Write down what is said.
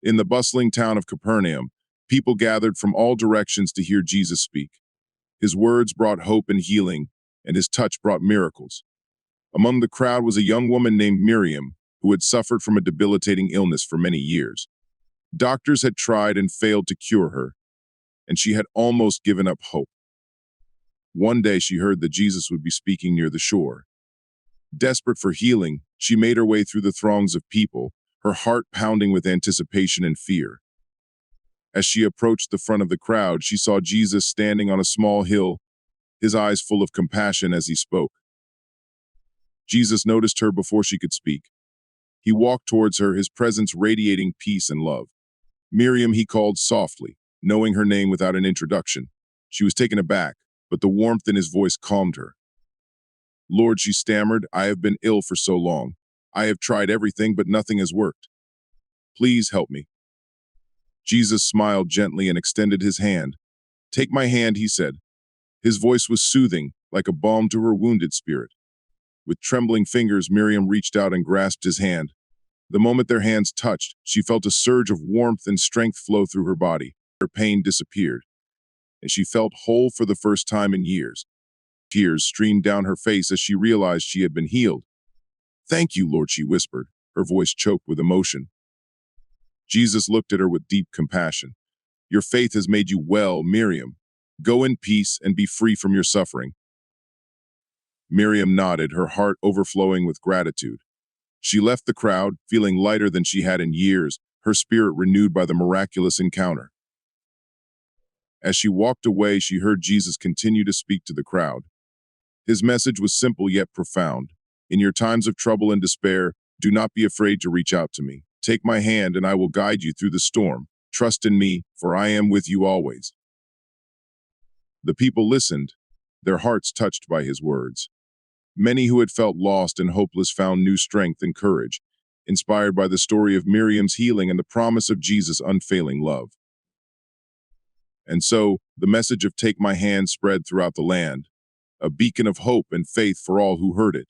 In the bustling town of Capernaum, people gathered from all directions to hear Jesus speak. His words brought hope and healing, and his touch brought miracles. Among the crowd was a young woman named Miriam, who had suffered from a debilitating illness for many years. Doctors had tried and failed to cure her, and she had almost given up hope. One day she heard that Jesus would be speaking near the shore. Desperate for healing, she made her way through the throngs of people, her heart pounding with anticipation and fear. As she approached the front of the crowd, she saw Jesus standing on a small hill, his eyes full of compassion as he spoke. Jesus noticed her before she could speak. He walked towards her, his presence radiating peace and love. Miriam, he called softly, knowing her name without an introduction. She was taken aback, but the warmth in his voice calmed her. Lord, she stammered, I have been ill for so long. I have tried everything, but nothing has worked. Please help me. Jesus smiled gently and extended his hand. Take my hand, he said. His voice was soothing, like a balm to her wounded spirit. With trembling fingers, Miriam reached out and grasped his hand. The moment their hands touched, she felt a surge of warmth and strength flow through her body. Her pain disappeared, and she felt whole for the first time in years. Tears streamed down her face as she realized she had been healed. Thank you, Lord, she whispered, her voice choked with emotion. Jesus looked at her with deep compassion. Your faith has made you well, Miriam. Go in peace and be free from your suffering. Miriam nodded, her heart overflowing with gratitude. She left the crowd, feeling lighter than she had in years, her spirit renewed by the miraculous encounter. As she walked away, she heard Jesus continue to speak to the crowd. His message was simple yet profound. In your times of trouble and despair, do not be afraid to reach out to me. Take my hand and I will guide you through the storm. Trust in me, for I am with you always. The people listened, their hearts touched by his words. Many who had felt lost and hopeless found new strength and courage, inspired by the story of Miriam's healing and the promise of Jesus' unfailing love. And so, the message of Take My Hand spread throughout the land, a beacon of hope and faith for all who heard it.